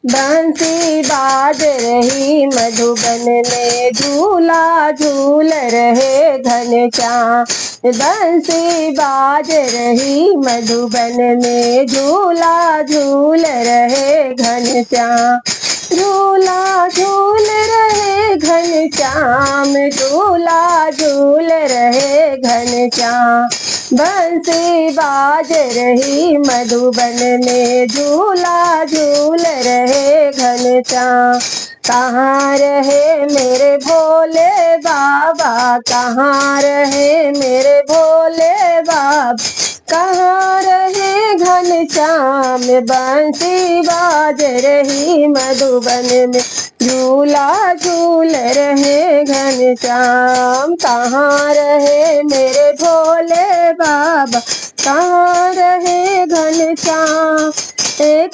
बंसी बाज रही मधुबन में, झूला झूल रहे घनश्याम। बंसी बाज रही मधुबन में, झूला झूल रहे घनश्याम। झूला झूल रहे घनश्याम, झूला झूल रहे घनश्याम। बंसी बाज रही मधुबन में, झूला झूल रहे घनश्याम। कहाँ रहे मेरे भोले बाबा, कहाँ रहे मेरे भोले बाबा, कहाँ रहे घनश्याम। बंसी बाज रही मधुबन में, झूला झूल रहे घनश्याम। कहाँ रहे मेरे भोले बाबा, कहाँ रहे घनश्याम।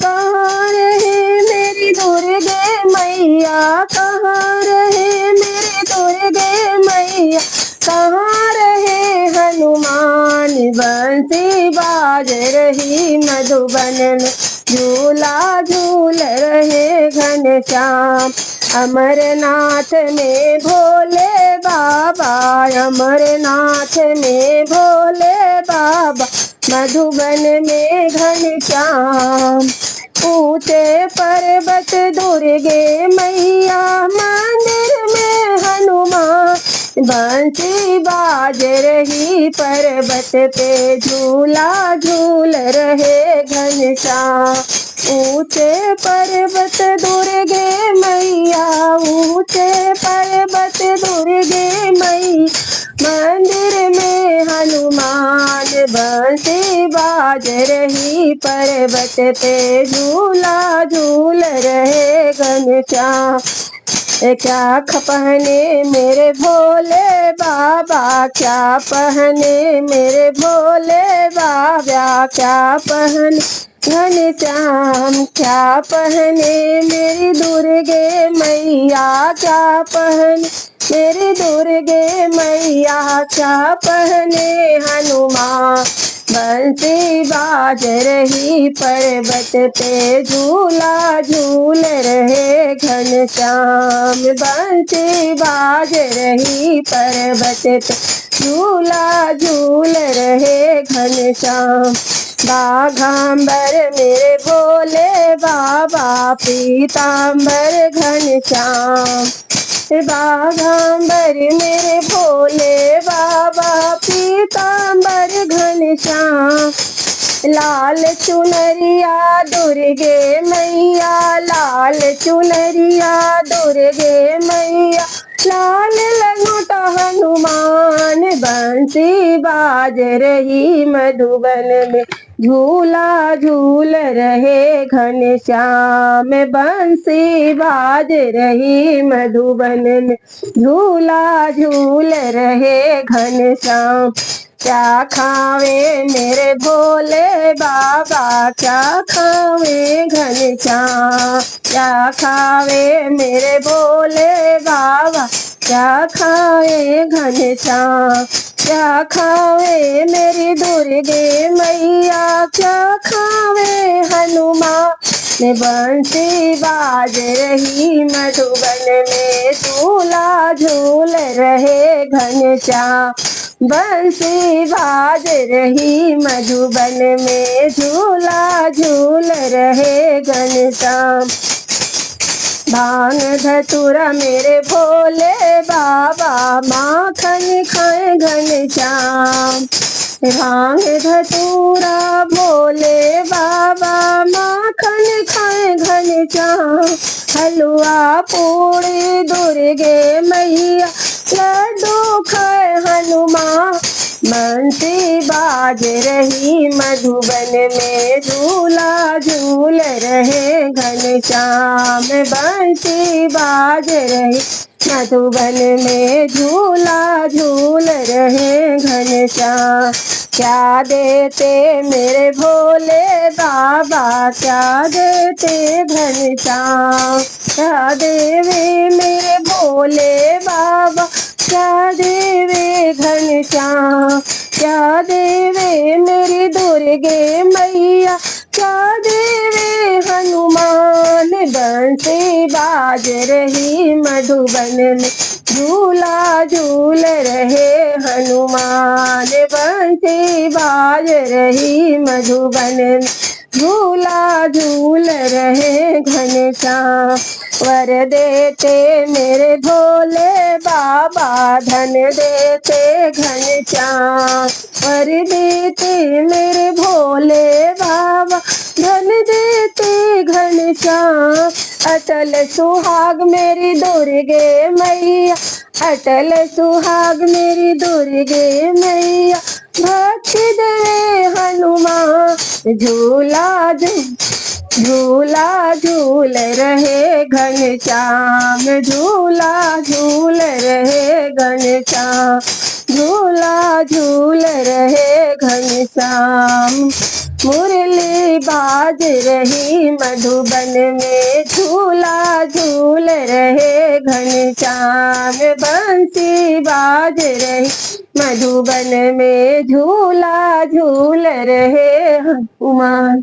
कहाँ रहे मेरी दुर्गे मैया, कहाँ रहे मेरी दुर्गे मैया, कहाँ रहे हनुमान। बंसी बाज रही मधुबन में, झूला झूल रहे घनश्याम। अमरनाथ में भोले बाबा, अमरनाथ में भोले बाबा, मधुबन में घनश्याम। ऊंचे पर्वत दुर्गे मैया, मंदिर में हनुमान। बंसी बाज रही पर्वत पे, झूला झूल रहे घनश्याम। ऊंचे पर्वत दुर्गे मैया, ऊंचे पर्वत दुर्गे मैया, मंदिर में हनुमान। बंसी बाज रही पर्वत पे, झूला झूल रहे घनश्याम। क्या पहने मेरे भोले बाबा, क्या पहने मेरे भोले बाबा, क्या पहने घनश्याम। क्या पहने मेरी दुर्गे मैया, क्या पहने मेरी दुर्गे मैया, क्या पहने हनुमान। बंसी बाज रही पर्वत पे, झूला झूल रहे घनश्याम। बंसी बाज रही पर्वत पे, झूला झूल रहे घनश्याम। बाघांबर मेरे भोले बाबा, पीतांबर घनश्याम। बाघांबर मेरे भोले बाबा, पीतांबर घनश्याम। लाल चुनरिया दुर्गे मैया, लाल चुनरिया दुर्गे मैया, लाल लंगोटा हनुमान। बंसी बाज रही मधुबन में, झूला झूल रहे घनश्याम। बंसी बाज रही मधुबन में, झूला झूल रहे घनश्याम। क्या खावे मेरे भोले बाबा, क्या खावे घनश्याम। क्या खावे मेरे भोले बाबा, क्या खावे घनश्याम। क्या खावे मेरी दुर्गे मैया, क्या खावे हनुमान। बंसी बाज रही मधुबन में, झूला झूल रहे घनश्याम। बंसी बाज रही मधुबन में, झूला झूल रहे घनश्याम। भांग धतूरा मेरे भोले बाबा, माखन खाए घनश्याम। भांग धतूरा भोले बाबा, माखन खाए घनश्याम। हलवा पूड़ी दुर्गे मैया, लड्डू खाए हनुमान। बंसी बाज रही मधुबन में, झूला झूल रहे घनश्याम। बंसी बाज रही मधुबन में, झूला झूल रहे घनश्याम। क्या देते मेरे भोले बाबा, क्या देते घनश्याम। क्या देवे मेरे भोले बाबा, क्या देवे घनश्याम। क्या देवे मेरी दुर्गे मैया, क्या देवे हनुमान। बंसी बाज रही मधुबन में, झूला झूल रहे हनुमान। बंसी बाज रही मधुबन में, झूला झूल रहे घनश्याम। वर देते मेरे भोले बाबा, धन देते घनश्याम। वर देते मेरे भोले बाबा, धन देते घनश्याम। अटल सुहाग मेरी दुर्गे मैया, अटल सुहाग मेरी दुर्गे मैया, भक्ति दे हनुमान। झूला झूला झूल रहे घनश्याम, झूला झूल रहे घनश्याम, झूला झूल रहे घनश्याम। मुरली बाज रही मधुबन में, झूला झूल रहे घनश्याम। बंसी बाज रही मधुबन में, झूला झूल रहे हनुमान।